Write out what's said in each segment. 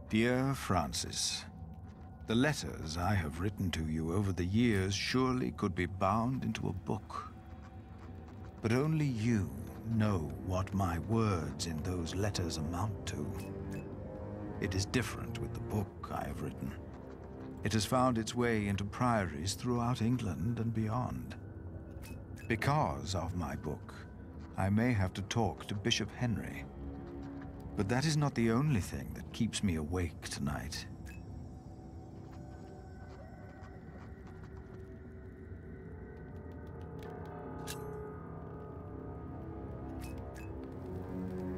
Dear Francis, the letters I have written to you over the years surely could be bound into a book. But only you know what my words in those letters amount to. It is different with the book I have written. It has found its way into priories throughout England and beyond. Because of my book, I may have to talk to Bishop Henry. But that is not the only thing that keeps me awake tonight.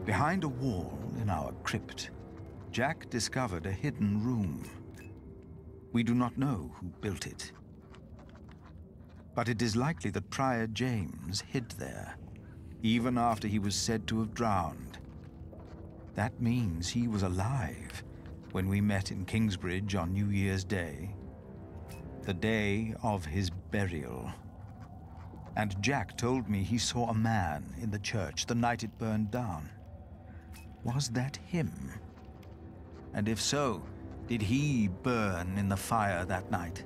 Behind a wall in our crypt, Jack discovered a hidden room. We do not know who built it. But it is likely that Prior James hid there, even after he was said to have drowned. That means he was alive when we met in Kingsbridge on New Year's Day, the day of his burial. And Jack told me he saw a man in the church the night it burned down. Was that him? And if so, did he burn in the fire that night?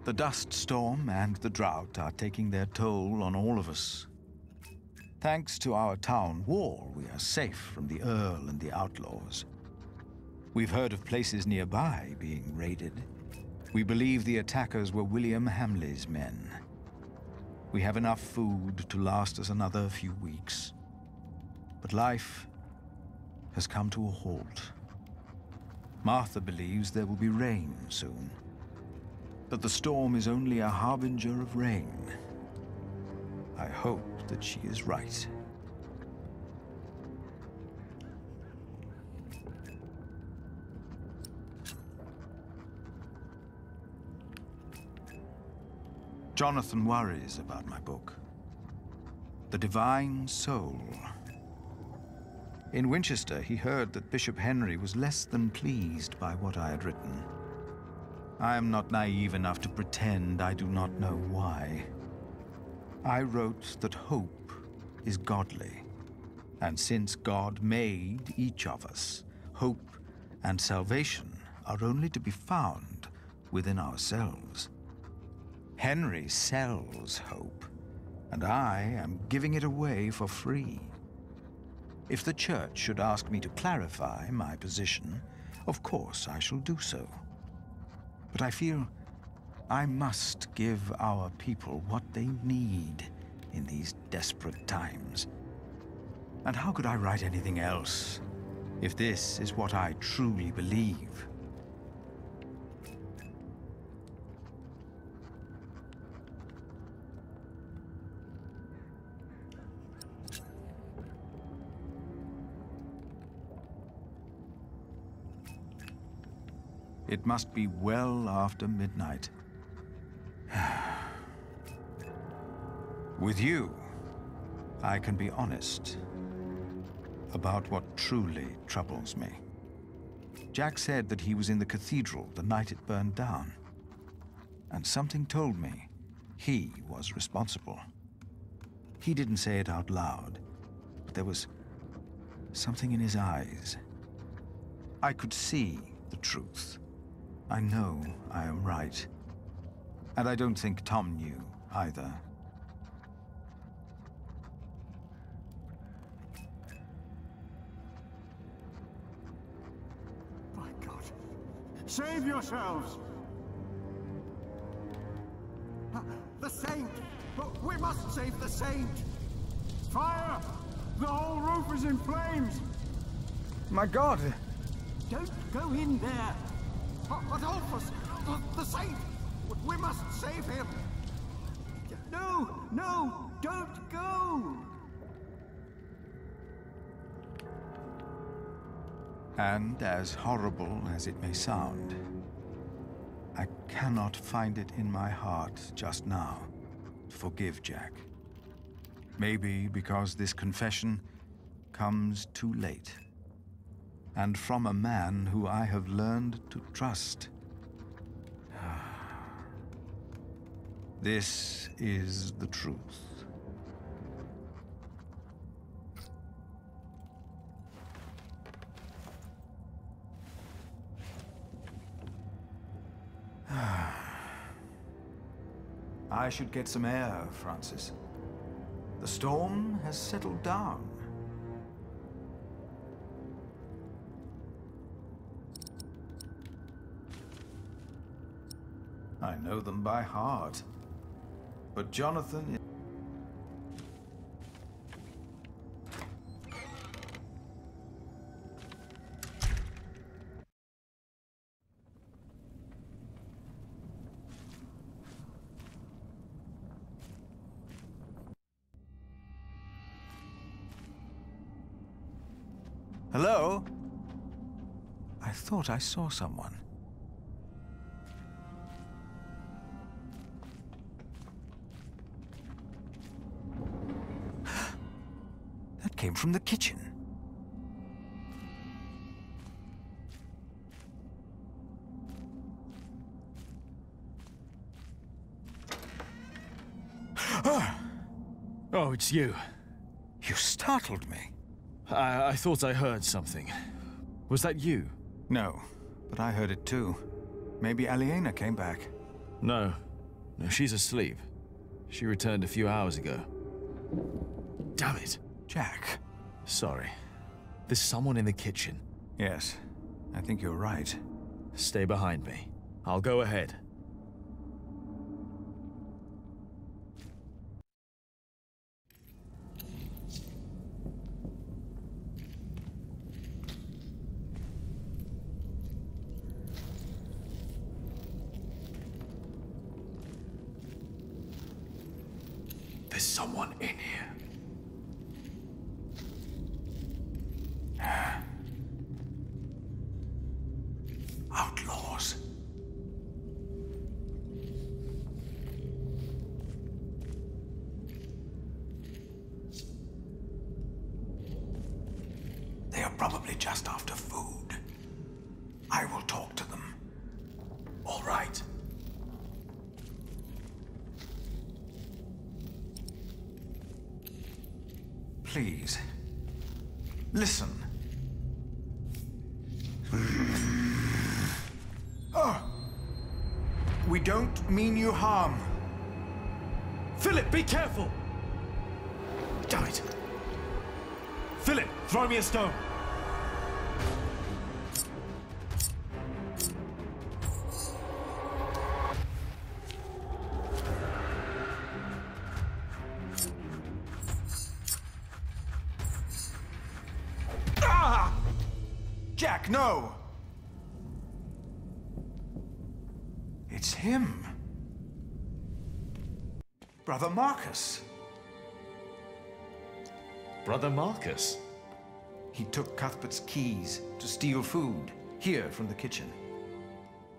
The dust storm and the drought are taking their toll on all of us. Thanks to our town wall, we are safe from the Earl and the outlaws. We've heard of places nearby being raided. We believe the attackers were William Hamley's men. We have enough food to last us another few weeks. But life has come to a halt. Martha believes there will be rain soon. But the storm is only a harbinger of rain. I hope that she is right. Jonathan worries about my book. The Divine Soul. In Winchester, he heard that Bishop Henry was less than pleased by what I had written. I am not naive enough to pretend I do not know why. I wrote that hope is godly, and since God made each of us, hope and salvation are only to be found within ourselves. Henry sells hope, and I am giving it away for free. If the church should ask me to clarify my position, of course I shall do so. But I feel I must give our people what they need in these desperate times. And how could I write anything else if this is what I truly believe? It must be well after midnight. With you, I can be honest about what truly troubles me. Jack said that he was in the cathedral the night it burned down, and something told me he was responsible. He didn't say it out loud, but there was something in his eyes. I could see the truth. I know I am right. And I don't think Tom knew either. My God. Save yourselves! The Saint! We must save the Saint! Fire! The whole roof is in flames! My God! Don't go in there! Adolphus! The Saint! We must save him! No! No! Don't go! And as horrible as it may sound, I cannot find it in my heart just now to forgive Jack. Maybe because this confession comes too late. And from a man who I have learned to trust. This is the truth. I should get some air, Francis. The storm has settled down. I know them by heart. But Jonathan... Hello? I thought I saw someone. That came from the kitchen. Oh, it's you. You startled me. I thought I heard something. Was that you? No, but I heard it too. Maybe Aliena came back. No, No, she's asleep. She returned a few hours ago. Damn it. Jack. Sorry. There's someone in the kitchen. Yes, I think you're right. Stay behind me. I'll go ahead. There's someone in here. Outlaws. They are probably just after food. I will talk to them. All right. Please, listen. Oh, we don't mean you harm. Philip, be careful! Damn it! Philip, throw me a stone! Jack, no! It's him. Brother Marcus. Brother Marcus? He took Cuthbert's keys to steal food here from the kitchen.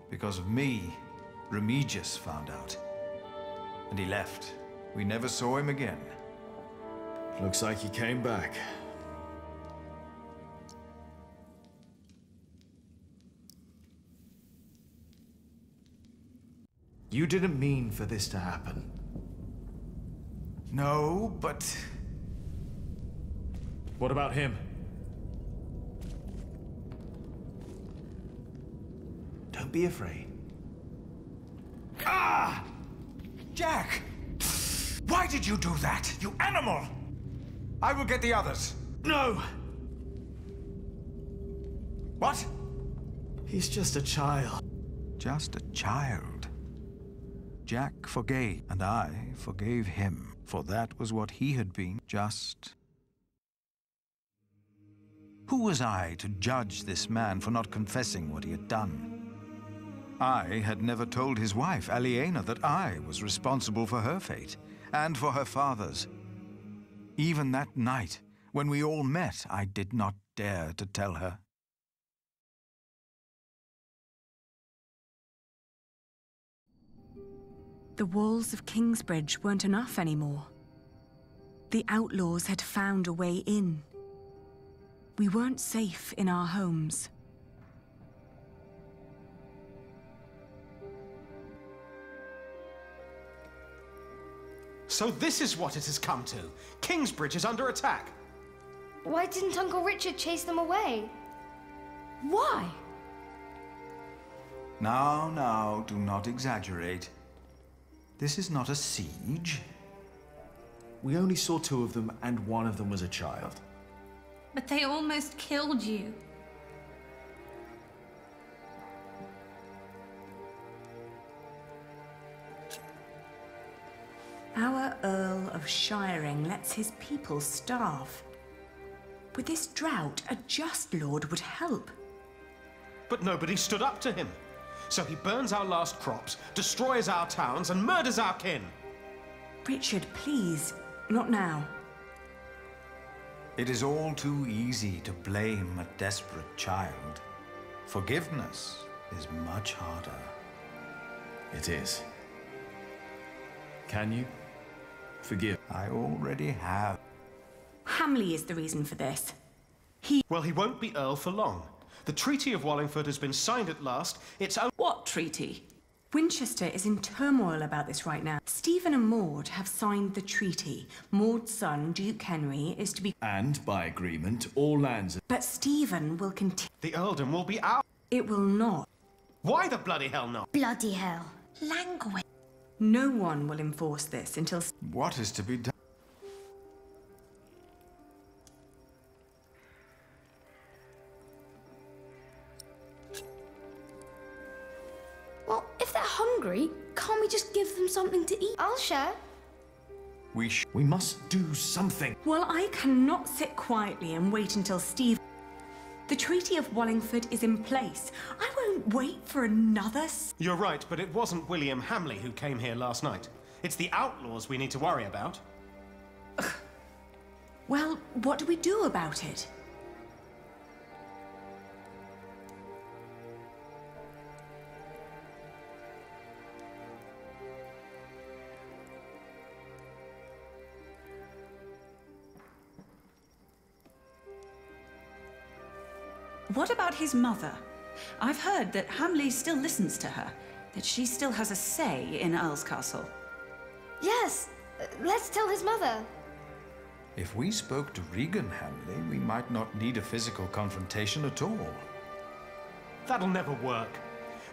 Because of me, Remigius found out. And he left. We never saw him again. Looks like he came back. You didn't mean for this to happen. No, but... What about him? Don't be afraid. Ah! Jack! Why did you do that, you animal? I will get the others. No! What? He's just a child. Just a child. Jack forgave, and I forgave him, for that was what he had been, just... Who was I to judge this man for not confessing what he had done? I had never told his wife, Aliena, that I was responsible for her fate, and for her father's. Even that night, when we all met, I did not dare to tell her. The walls of Kingsbridge weren't enough anymore. The outlaws had found a way in. We weren't safe in our homes. So this is what it has come to. Kingsbridge is under attack. Why didn't Uncle Richard chase them away? Why? Now, do not exaggerate. This is not a siege. We only saw 2 of them, and one of them was a child. But they almost killed you. Our Earl of Shiring lets his people starve. With this drought, a just lord would help. But nobody stood up to him. So he burns our last crops, destroys our towns, and murders our kin. Richard, please, not now. It is all too easy to blame a desperate child. Forgiveness is much harder. It is. Can you forgive? I already have. Hamley is the reason for this. Well, he won't be Earl for long. The Treaty of Wallingford has been signed at last. It's only... What treaty? Winchester is in turmoil about this right now. Stephen and Maud have signed the treaty. Maud's son, Duke Henry, is to be... And, by agreement, all lands... But Stephen will continue... The earldom will be ours. It will not. Why the bloody hell not? Bloody hell. Language. No one will enforce this until... What is to be done? Well, if they're hungry, can't we just give them something to eat? I'll share. We must do something. Well, I cannot sit quietly and wait until Steve... The Treaty of Wallingford is in place. I won't wait for another... You're right, but it wasn't William Hamley who came here last night. It's the outlaws we need to worry about. Well, what do we do about it? What about his mother? I've heard that Hamley still listens to her, that she still has a say in Earl's Castle. Yes, let's tell his mother. If we spoke to Regan Hamley, we might not need a physical confrontation at all. That'll never work.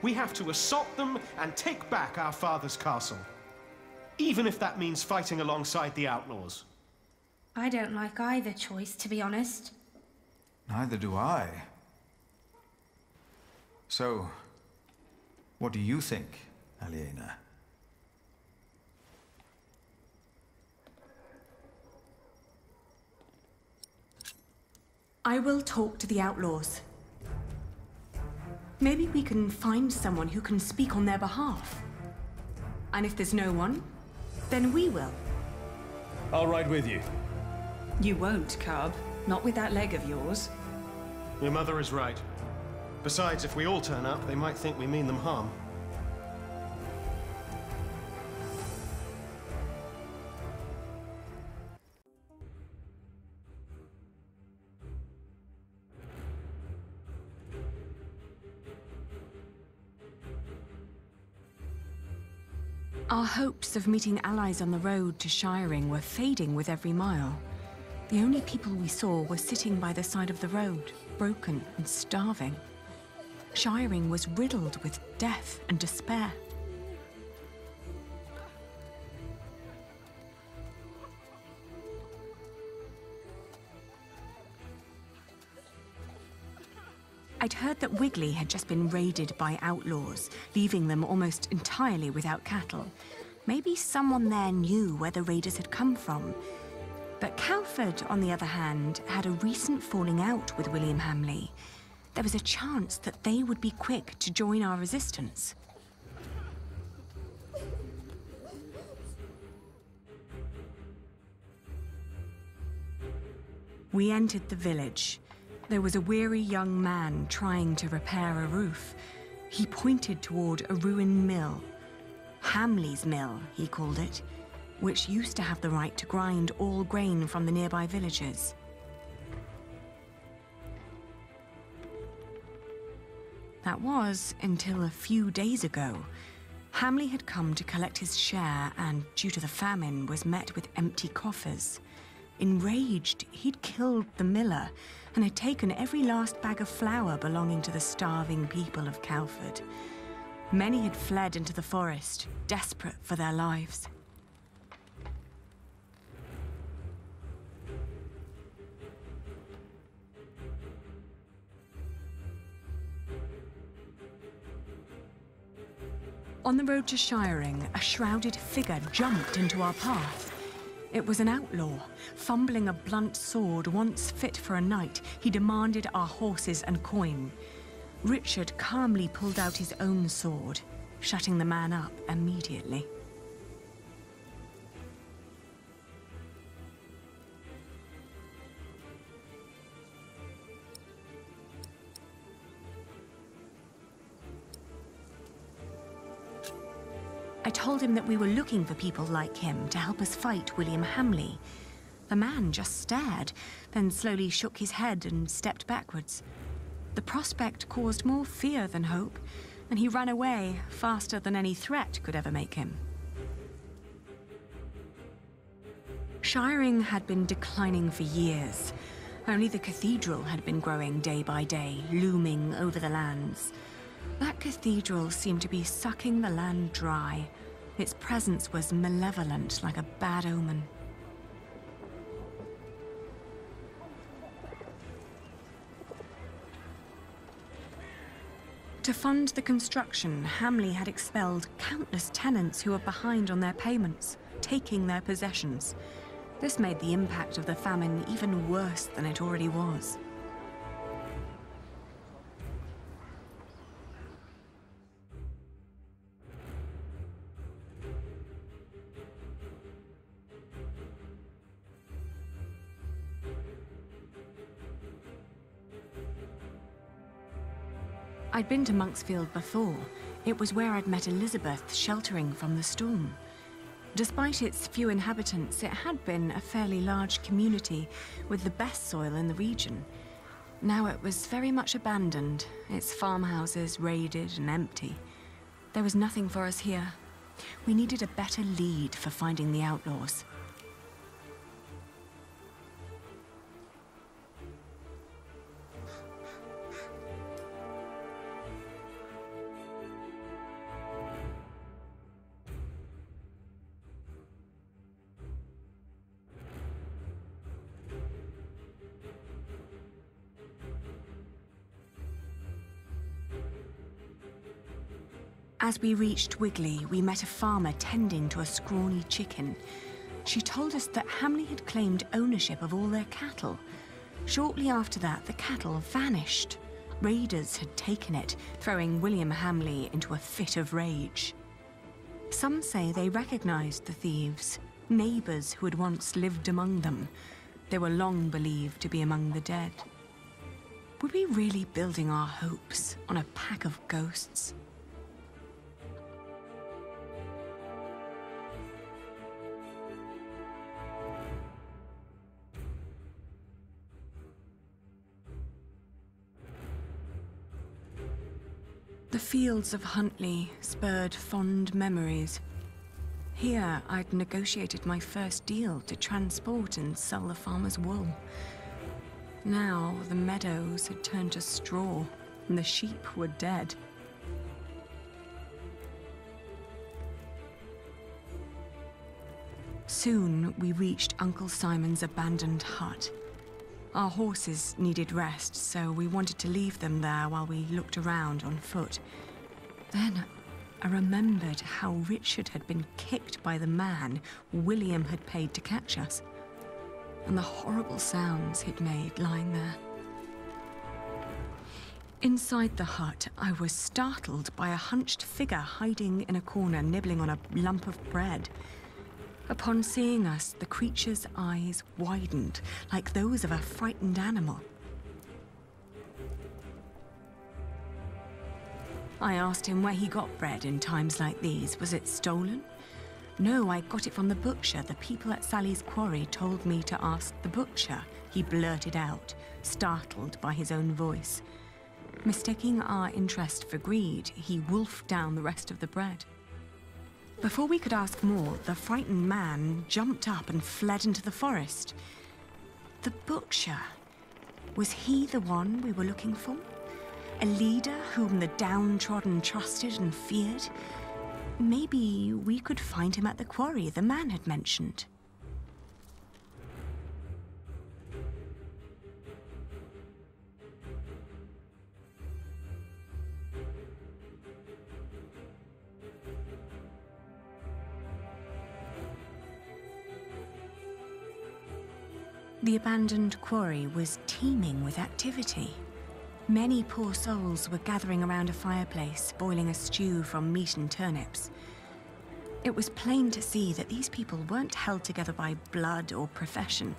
We have to assault them and take back our father's castle. Even if that means fighting alongside the outlaws. I don't like either choice, to be honest. Neither do I. So, what do you think, Aliena? I will talk to the outlaws. Maybe we can find someone who can speak on their behalf. And if there's no one, then we will. I'll ride with you. You won't, Cub. Not with that leg of yours. Your mother is right. Besides, if we all turn up, they might think we mean them harm. Our hopes of meeting allies on the road to Shiring were fading with every mile. The only people we saw were sitting by the side of the road, broken and starving. Shiring was riddled with death and despair. I'd heard that Wigley had just been raided by outlaws, leaving them almost entirely without cattle. Maybe someone there knew where the raiders had come from. But Calford, on the other hand, had a recent falling out with William Hamley. There was a chance that they would be quick to join our resistance. We entered the village. There was a weary young man trying to repair a roof. He pointed toward a ruined mill. Hamley's Mill, he called it, which used to have the right to grind all grain from the nearby villages. That was until a few days ago. Hamley had come to collect his share and, due to the famine, was met with empty coffers. Enraged, he'd killed the miller and had taken every last bag of flour belonging to the starving people of Calford. Many had fled into the forest, desperate for their lives. On the road to Shiring, a shrouded figure jumped into our path. It was an outlaw. Fumbling a blunt sword once fit for a knight, he demanded our horses and coin. Richard calmly pulled out his own sword, shutting the man up immediately. I told him that we were looking for people like him to help us fight William Hamley. The man just stared, then slowly shook his head and stepped backwards. The prospect caused more fear than hope, and he ran away faster than any threat could ever make him. Shiring had been declining for years. Only the cathedral had been growing day by day, looming over the lands. That cathedral seemed to be sucking the land dry. Its presence was malevolent, like a bad omen. To fund the construction, Hamley had expelled countless tenants who were behind on their payments, taking their possessions. This made the impact of the famine even worse than it already was. I'd been to Monksfield before. It was where I'd met Elizabeth, sheltering from the storm. Despite its few inhabitants, it had been a fairly large community with the best soil in the region. Now it was very much abandoned, its farmhouses raided and empty. There was nothing for us here. We needed a better lead for finding the outlaws. As we reached Wigley, we met a farmer tending to a scrawny chicken. She told us that Hamley had claimed ownership of all their cattle. Shortly after that, the cattle vanished. Raiders had taken it, throwing William Hamley into a fit of rage. Some say they recognized the thieves, neighbors who had once lived among them. They were long believed to be among the dead. Were we really building our hopes on a pack of ghosts? The fields of Huntley spurred fond memories. Here, I'd negotiated my first deal to transport and sell the farmer's wool. Now, the meadows had turned to straw, and the sheep were dead. Soon, we reached Uncle Simon's abandoned hut. Our horses needed rest, so we wanted to leave them there while we looked around on foot. Then, I remembered how Richard had been kicked by the man William had paid to catch us, and the horrible sounds he'd made lying there. Inside the hut, I was startled by a hunched figure hiding in a corner, nibbling on a lump of bread. Upon seeing us, the creature's eyes widened, like those of a frightened animal. I asked him where he got bread in times like these. Was it stolen? No, I got it from the butcher. The people at Sally's quarry told me to ask the butcher, he blurted out, startled by his own voice. Mistaking our interest for greed, he wolfed down the rest of the bread. Before we could ask more, the frightened man jumped up and fled into the forest. The butcher, was he the one we were looking for? A leader whom the downtrodden trusted and feared? Maybe we could find him at the quarry the man had mentioned. The abandoned quarry was teeming with activity. Many poor souls were gathering around a fireplace, boiling a stew from meat and turnips. It was plain to see that these people weren't held together by blood or profession,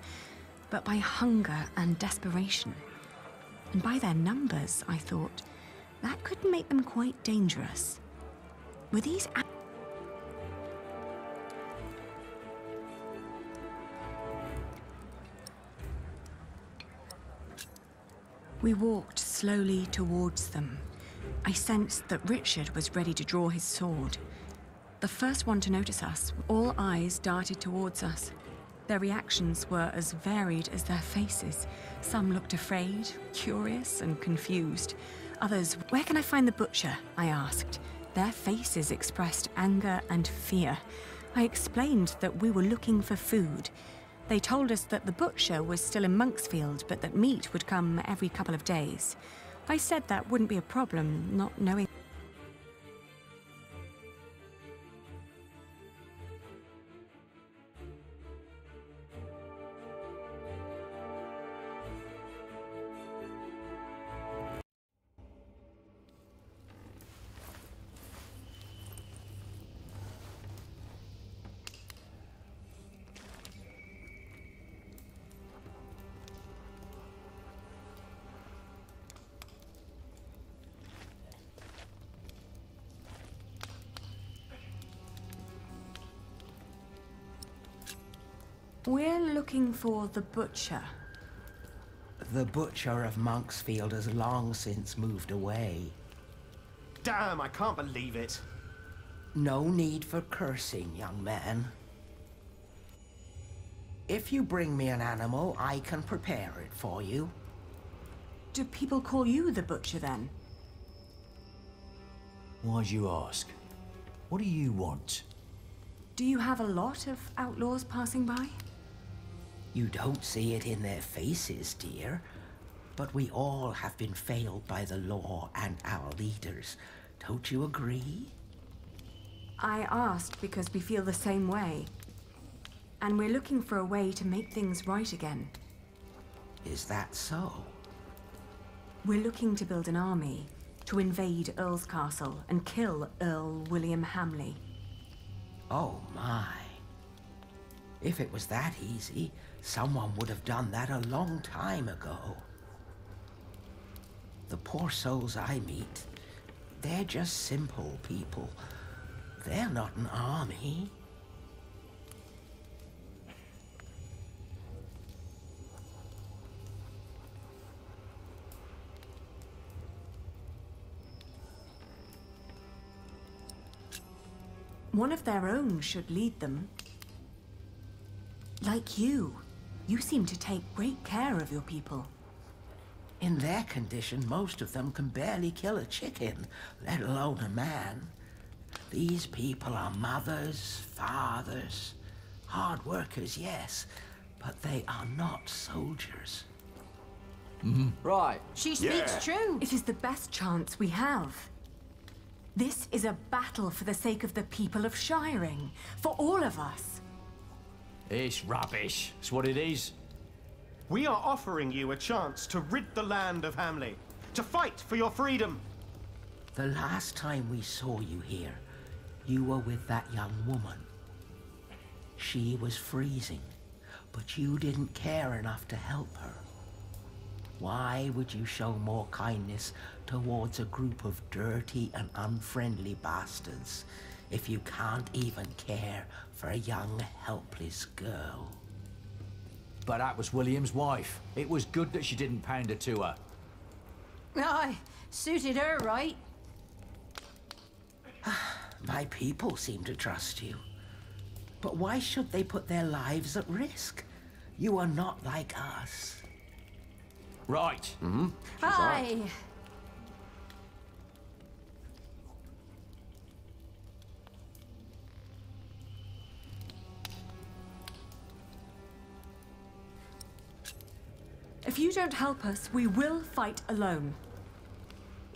but by hunger and desperation. And by their numbers, I thought, that could make them quite dangerous. Were these... We walked slowly towards them. I sensed that Richard was ready to draw his sword. The first one to notice us, all eyes darted towards us. Their reactions were as varied as their faces. Some looked afraid, curious, and confused. Others, "Where can I find the butcher?" I asked. Their faces expressed anger and fear. I explained that we were looking for food. They told us that the butcher was still in Monksfield, but that meat would come every couple of days. I said that wouldn't be a problem, not knowing. We're looking for the butcher. The butcher of Monksfield has long since moved away. Damn, I can't believe it. No need for cursing, young man. If you bring me an animal, I can prepare it for you. Do people call you the butcher then? Why'd you ask? What do you want? Do you have a lot of outlaws passing by? You don't see it in their faces, dear. But we all have been failed by the law and our leaders. Don't you agree? I asked because we feel the same way. And we're looking for a way to make things right again. Is that so? We're looking to build an army, to invade Earl's castle and kill Earl William Hamley. Oh my. If it was that easy, someone would have done that a long time ago. The poor souls I meet, they're just simple people. They're not an army. One of their own should lead them. Like you. You seem to take great care of your people. In their condition, most of them can barely kill a chicken, let alone a man. These people are mothers, fathers, hard workers, yes, but they are not soldiers. Right. She speaks true. It is the best chance we have. This is a battle for the sake of the people of Shiring, for all of us. It's rubbish. It's what it is. We are offering you a chance to rid the land of Hamley, to fight for your freedom. The last time we saw you here, you were with that young woman. She was freezing, but you didn't care enough to help her. Why would you show more kindness towards a group of dirty and unfriendly bastards if you can't even care for a young, helpless girl? But that was William's wife. It was good that she didn't pander to her. Aye, suited her right. My people seem to trust you. But why should they put their lives at risk? You are not like us. Right. Aye. If you don't help us, we will fight alone.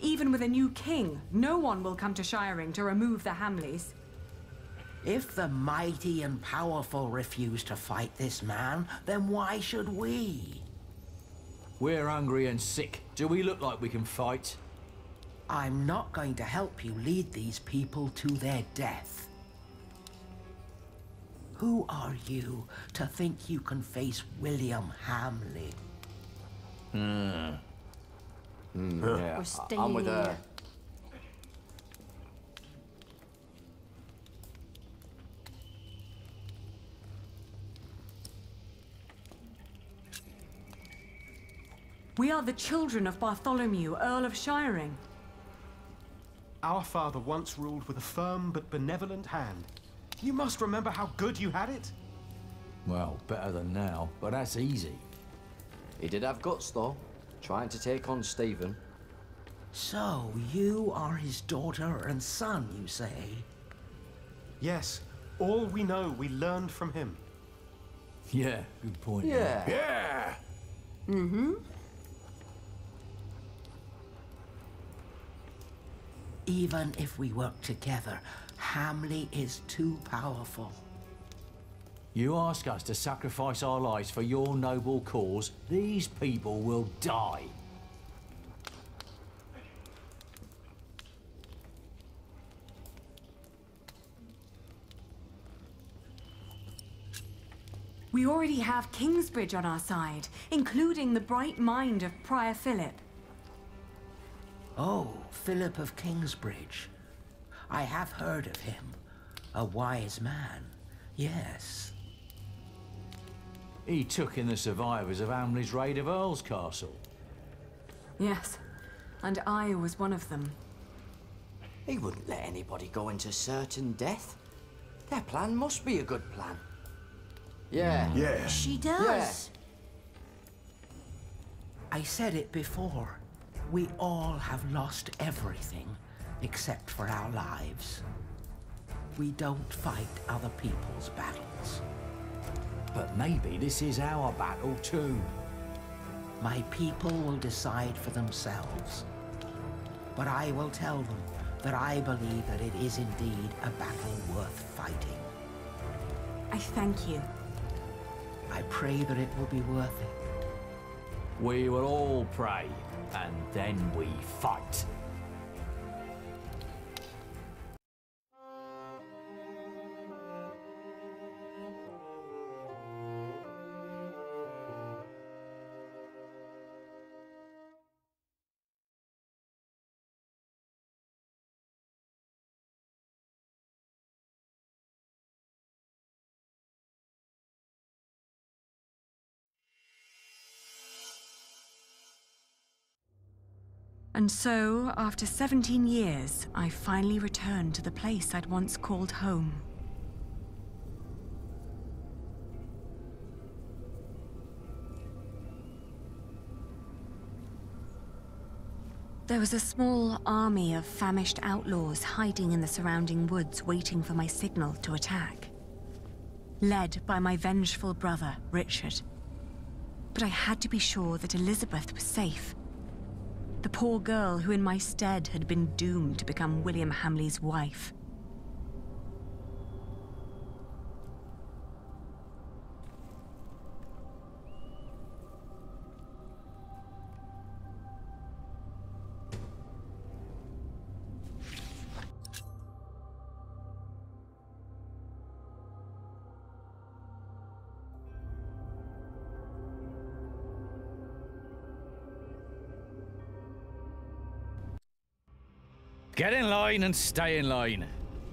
Even with a new king, no one will come to Shiring to remove the Hamleys. If the mighty and powerful refuse to fight this man, then why should we? We're hungry and sick. Do we look like we can fight? I'm not going to help you lead these people to their death. Who are you to think you can face William Hamley? Yeah, We're staying I'm with her. here. We are the children of Bartholomew, Earl of Shiring. Our father once ruled with a firm but benevolent hand. You must remember how good you had it. Well, better than now, but that's easy. He did have guts, though, trying to take on Stephen. So, you are his daughter and son, you say? Yes, all we know we learned from him. Yeah, good point. Yeah. Yeah! Even if we work together, Hamley is too powerful. You ask us to sacrifice our lives for your noble cause, these people will die. We already have Kingsbridge on our side, including the bright mind of Prior Philip. Oh, Philip of Kingsbridge. I have heard of him. A wise man, yes. He took in the survivors of Hamley's raid of Earl's Castle. Yes, and I was one of them. He wouldn't let anybody go into certain death. Their plan must be a good plan. Yeah. Yeah. She does. I said it before. We all have lost everything except for our lives. We don't fight other people's battles. But maybe this is our battle too. My people will decide for themselves. But I will tell them that I believe that it is indeed a battle worth fighting. I thank you. I pray that it will be worth it. We will all pray, and then we fight. And so, after 17 years, I finally returned to the place I'd once called home. There was a small army of famished outlaws hiding in the surrounding woods, waiting for my signal to attack. Led by my vengeful brother, Richard. But I had to be sure that Elizabeth was safe. The poor girl who in my stead had been doomed to become William Hamley's wife. Get in line and stay in line.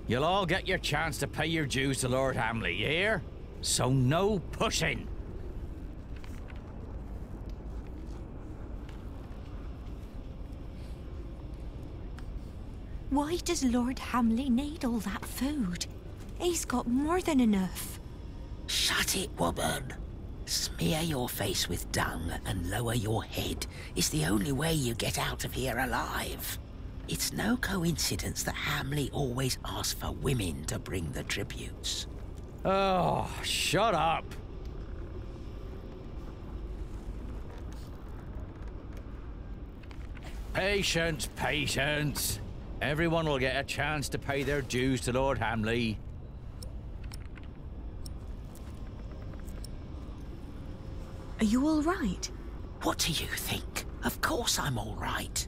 You'll all get your chance to pay your dues to Lord Hamley, you hear? So no pushing. Why does Lord Hamley need all that food? He's got more than enough. Shut it, woman. Smear your face with dung and lower your head. It's the only way you get out of here alive. It's no coincidence that Hamley always asks for women to bring the tributes. Oh, shut up. Patience, patience. Everyone will get a chance to pay their dues to Lord Hamley. Are you all right? What do you think? Of course I'm all right.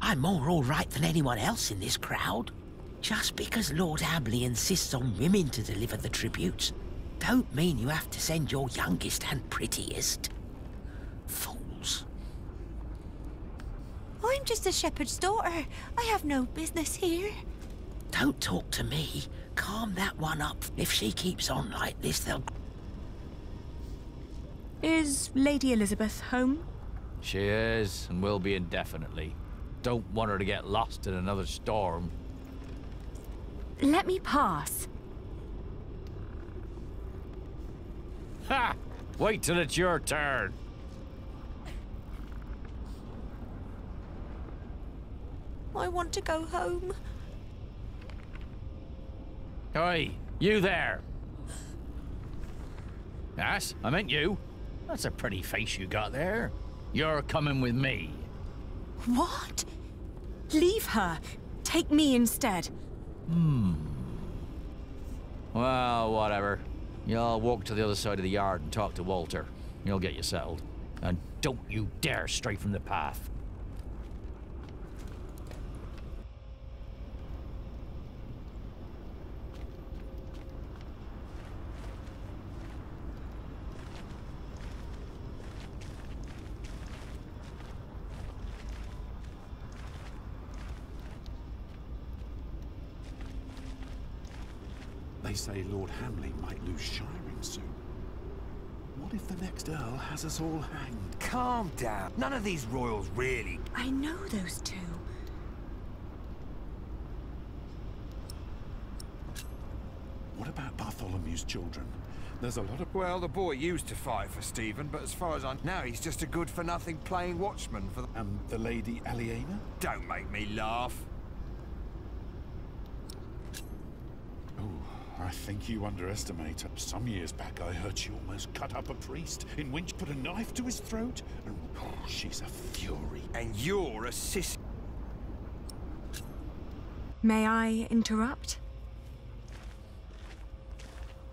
I'm more all right than anyone else in this crowd. Just because Lord Hamley insists on women to deliver the tributes, don't mean you have to send your youngest and prettiest. Fools. I'm just a shepherd's daughter. I have no business here. Don't talk to me. Calm that one up. If she keeps on like this, they'll... Is Lady Elizabeth home? She is, and will be indefinitely. Don't want her to get lost in another storm. Let me pass. Ha! Wait till it's your turn. I want to go home. Oi, you there. Yes, I meant you. That's a pretty face you got there. You're coming with me. What? Leave her. Take me instead. Well, whatever. You'll walk to the other side of the yard and talk to Walter. He'll get you settled. And don't you dare stray from the path. They say Lord Hamley might lose shiring soon. What if the next Earl has us all hanged? Calm down. None of these royals really... I know those two. What about Bartholomew's children? There's a lot of... Well, the boy used to fight for Stephen, but as far as I know, he's just a good-for-nothing playing watchman for the... And the Lady Aliena? Don't make me laugh. I think you underestimate her. Some years back, I heard she almost cut up a priest, in which put a knife to his throat, and she's a fury. And you're a sis... May I interrupt?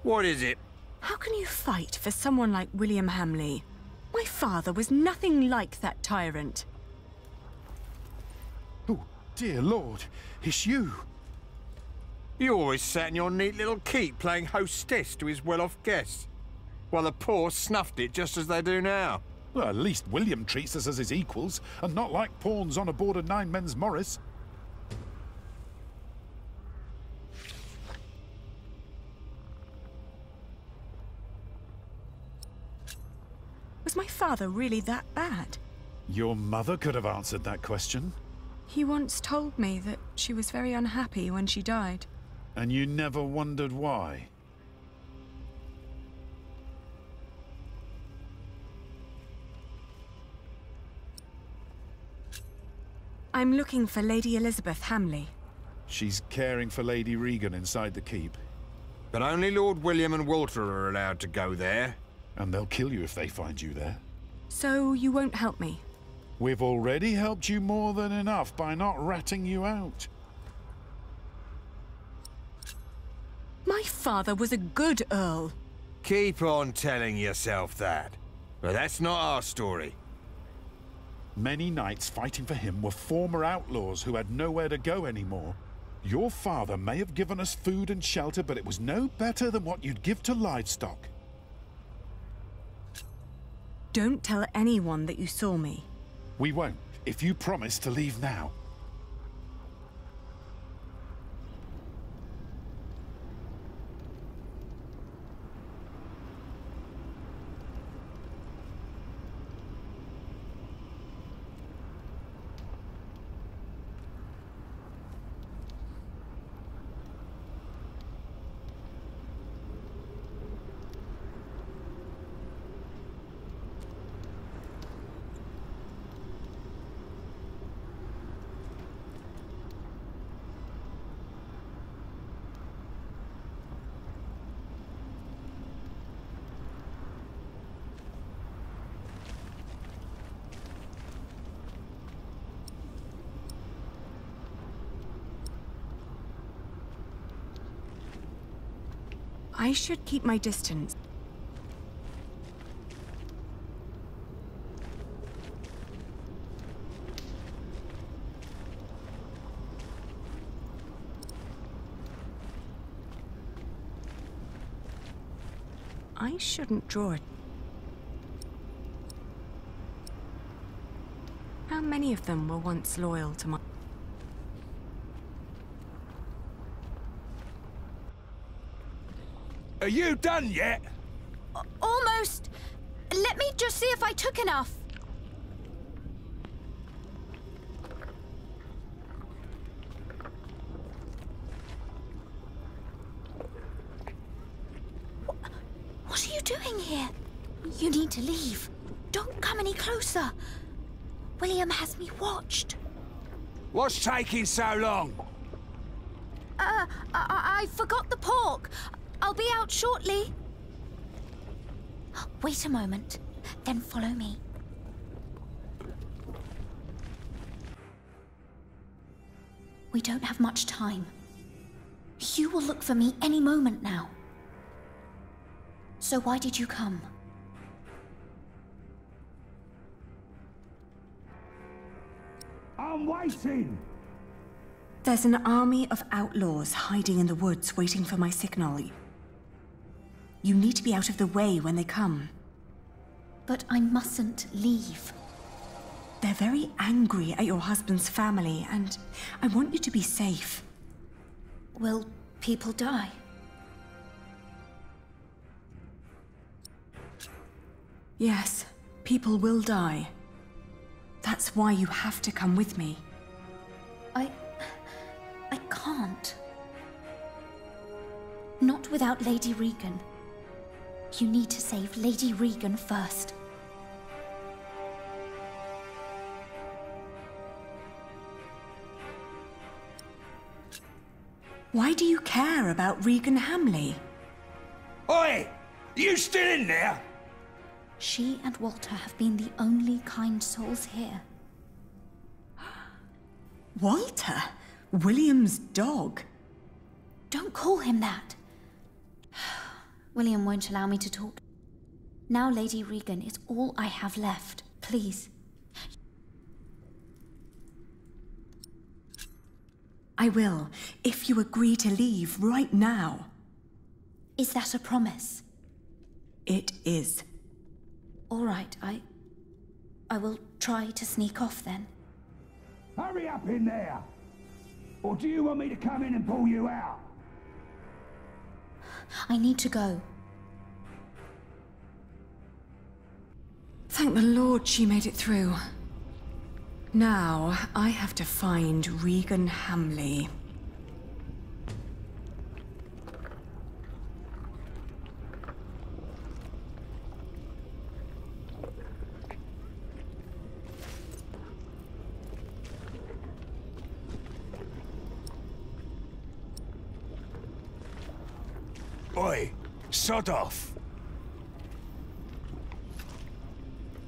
What is it? How can you fight for someone like William Hamley? My father was nothing like that tyrant. Oh, dear Lord, it's you. You always sat in your neat little keep playing hostess to his well-off guests, while the poor snuffed it just as they do now. Well, at least William treats us as his equals, and not like pawns on aboard a nine-men's Morris. Was my father really that bad? Your mother could have answered that question. He once told me that she was very unhappy when she died. And you never wondered why? I'm looking for Lady Elizabeth Hamley. She's caring for Lady Regan inside the keep. But only Lord William and Walter are allowed to go there. And they'll kill you if they find you there. So you won't help me? We've already helped you more than enough by not ratting you out. My father was a good Earl. Keep on telling yourself that. But that's not our story. Many knights fighting for him were former outlaws who had nowhere to go anymore. Your father may have given us food and shelter, but it was no better than what you'd give to livestock. Don't tell anyone that you saw me. We won't, if you promise to leave now. I should keep my distance. I shouldn't draw it. How many of them were once loyal to my... Are you done yet? Almost. Let me just see if I took enough. What are you doing here? You need to leave. Don't come any closer. William has me watched. What's taking so long? I forgot the pork. I'll be out shortly. Wait a moment, then follow me. We don't have much time. You will look for me any moment now. So why did you come? I'm waiting! There's an army of outlaws hiding in the woods waiting for my signal. You need to be out of the way when they come. But I mustn't leave. They're very angry at your husband's family, and I want you to be safe. Will people die? Yes, people will die. That's why you have to come with me. I can't. Not without Lady Regan. You need to save Lady Regan first. Why do you care about Regan Hamley? Oi! You still in there? She and Walter have been the only kind souls here. Walter? William's dog? Don't call him that. William won't allow me to talk. Now Lady Regan is all I have left. Please. I will, if you agree to leave right now. Is that a promise? It is. All right, I will try to sneak off then. Hurry up in there! Or do you want me to come in and pull you out? I need to go. Thank the Lord she made it through. Now, I have to find Regan Hamley. Oi, sod off.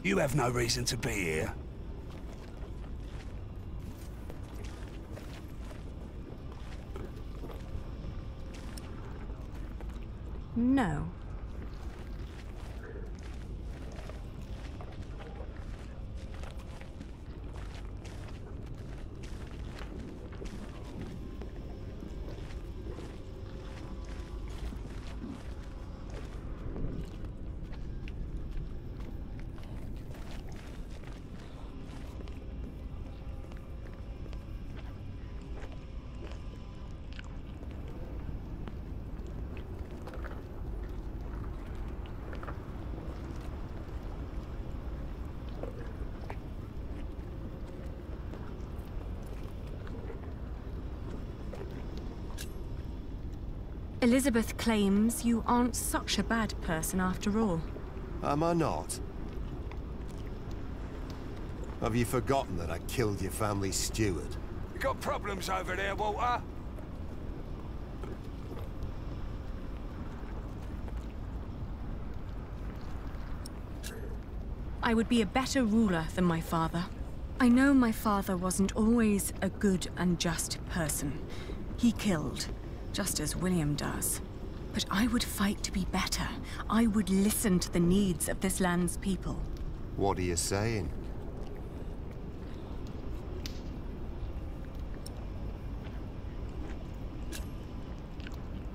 You have no reason to be here. No. Elizabeth claims you aren't such a bad person after all. Am I not? Have you forgotten that I killed your family's steward? You got problems over there, Walter? I would be a better ruler than my father. I know my father wasn't always a good and just person. He killed, just as William does. But I would fight to be better. I would listen to the needs of this land's people. What are you saying?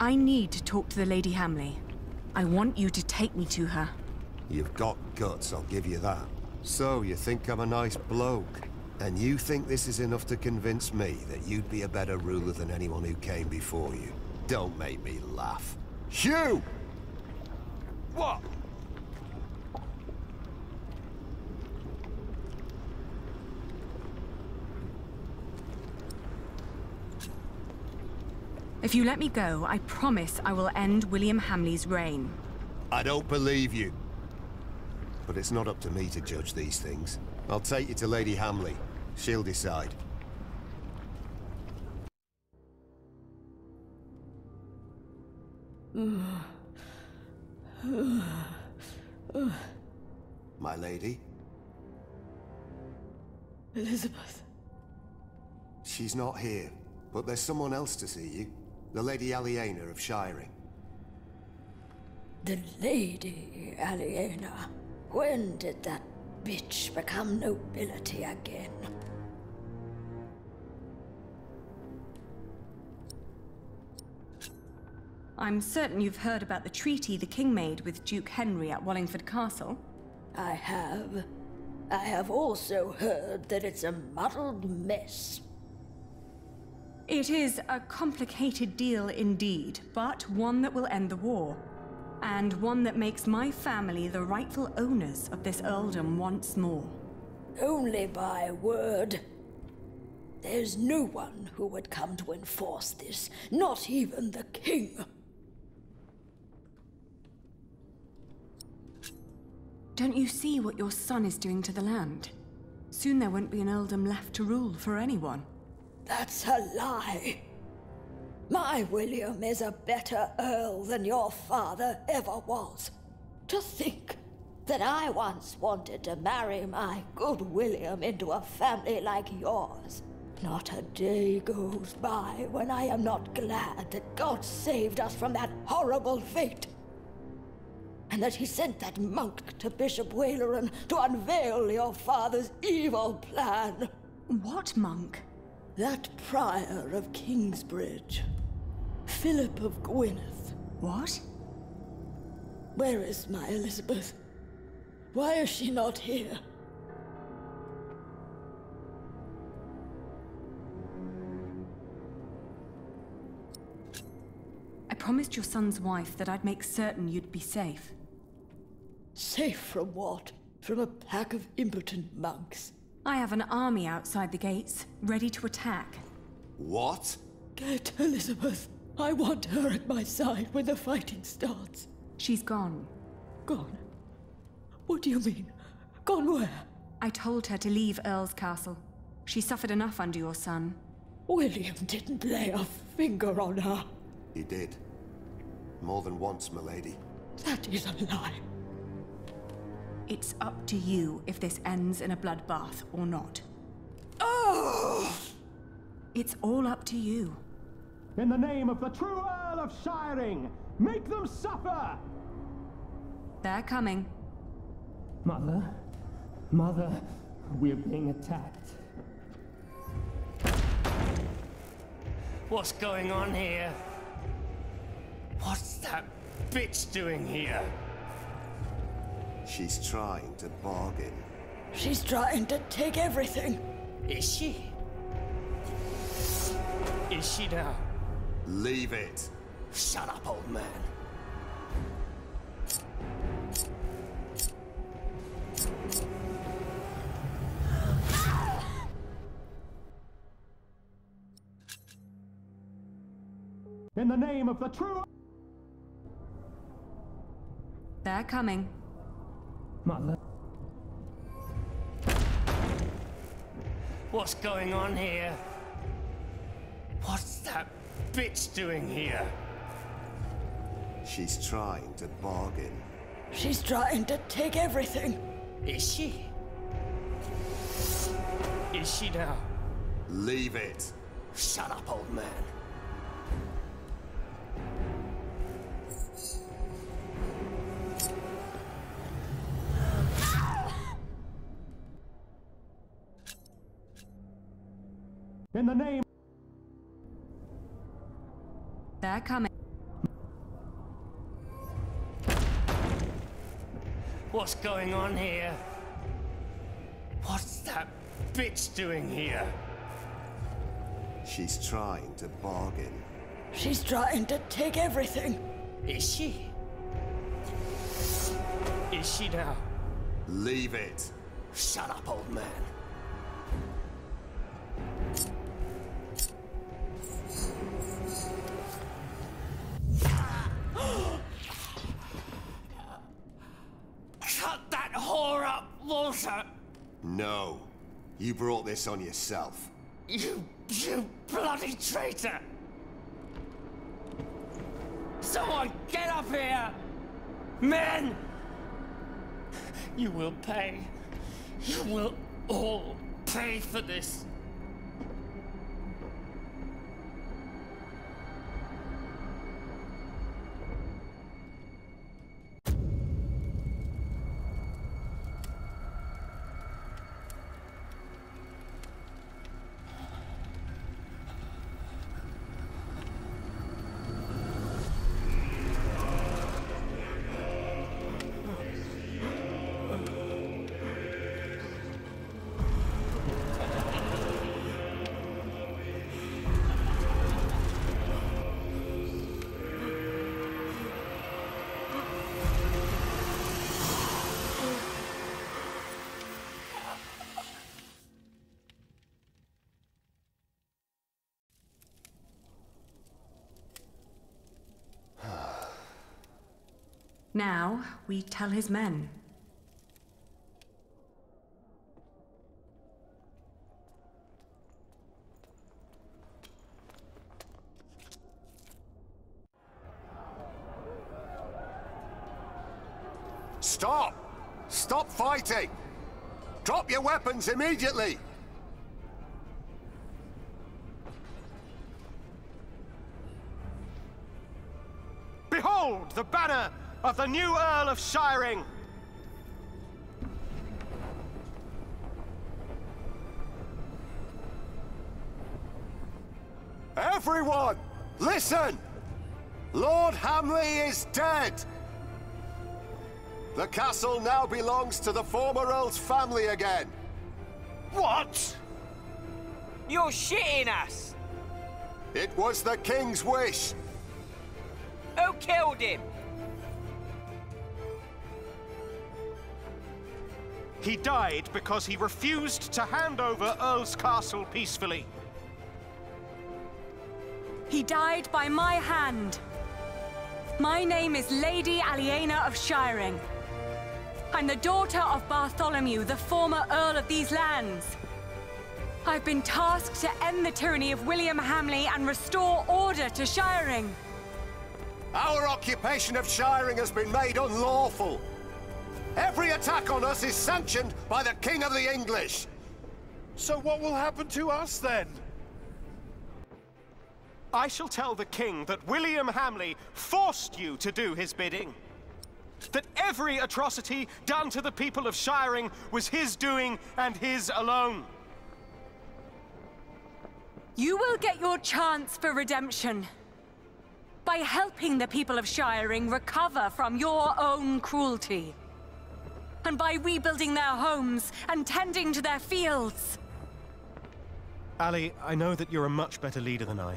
I need to talk to the Lady Hamley. I want you to take me to her. You've got guts, I'll give you that. So, you think I'm a nice bloke? And you think this is enough to convince me that you'd be a better ruler than anyone who came before you? Don't make me laugh. Hugh! What? If you let me go, I promise I will end William Hamley's reign. I don't believe you. But it's not up to me to judge these things. I'll take you to Lady Hamley. She'll decide. My lady? Elizabeth. She's not here, but there's someone else to see you. The Lady Aliena of Shiring. The Lady Aliena. When did that bitch become nobility again? I'm certain you've heard about the treaty the king made with Duke Henry at Wallingford Castle. I have. I have also heard that it's a muddled mess. It is a complicated deal indeed, but one that will end the war. And one that makes my family the rightful owners of this earldom once more. Only by word. There's no one who would come to enforce this, not even the king. Don't you see what your son is doing to the land? Soon there won't be an earldom left to rule for anyone. That's a lie. My William is a better earl than your father ever was. To think that I once wanted to marry my good William into a family like yours. Not a day goes by when I am not glad that God saved us from that horrible fate. And that he sent that monk to Bishop Waleran to unveil your father's evil plan. What monk? That prior of Kingsbridge. Philip of Gwynedd. What? Where is my Elizabeth? Why is she not here? I promised your son's wife that I'd make certain you'd be safe. Safe from what? From a pack of impotent monks? I have an army outside the gates, ready to attack. What? Get Elizabeth. I want her at my side when the fighting starts. She's gone. Gone? What do you mean? Gone where? I told her to leave Earl's Castle. She suffered enough under your son. William didn't lay a finger on her. He did. More than once, milady. That is a lie. It's up to you if this ends in a bloodbath or not. Oh! It's all up to you. In the name of the true Earl of Shiring, make them suffer! They're coming. Mother? Mother, we're being attacked. What's going on here? What's that bitch doing here? She's trying to bargain. She's trying to take everything. Is she? Is she now? Leave it. Shut up, old man. In the name of the true... They're coming. Mother. What's going on here? What's that bitch doing here? She's trying to bargain. She's trying to take everything. Is she? Is she now? Leave it. Shut up, old man. In the name... They're coming. What's going on here? What's that bitch doing here? She's trying to bargain. She's trying to take everything. Is she? Is she now? Leave it. Shut up, old man. Cut that whore up, Walter! No. You brought this on yourself. You bloody traitor! So Someone get up here! Men! You will pay. You will all pay for this. Now, we tell his men. Stop! Stop fighting! Drop your weapons immediately! Behold the banner of the new Earl of Shiring! Everyone, listen! Lord Hamley is dead! The castle now belongs to the former Earl's family again. What? You're shitting us! It was the King's wish. Who killed him? He died because he refused to hand over Earl's Castle peacefully. He died by my hand. My name is Lady Aliena of Shiring. I'm the daughter of Bartholomew, the former Earl of these lands. I've been tasked to end the tyranny of William Hamley and restore order to Shiring. Our occupation of Shiring has been made unlawful. Every attack on us is sanctioned by the King of the English. So what will happen to us then? I shall tell the King that William Hamley forced you to do his bidding. That every atrocity done to the people of Shiring was his doing and his alone. You will get your chance for redemption by helping the people of Shiring recover from your own cruelty. And by rebuilding their homes and tending to their fields. Ali, I know that you're a much better leader than I.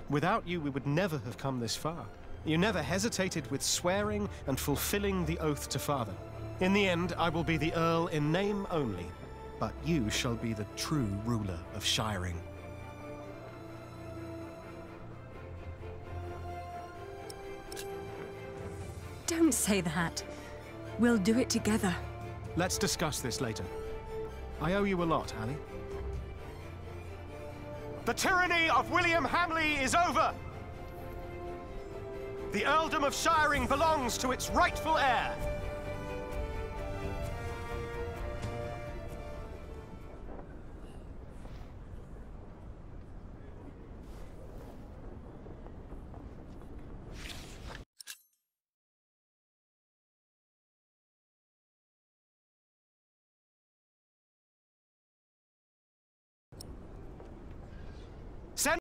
Without you, we would never have come this far. You never hesitated with swearing and fulfilling the oath to father. In the end, I will be the Earl in name only, but you shall be the true ruler of Shiring. Don't say that. We'll do it together. Let's discuss this later. I owe you a lot, Ali. The tyranny of William Hamley is over! The Earldom of Shiring belongs to its rightful heir.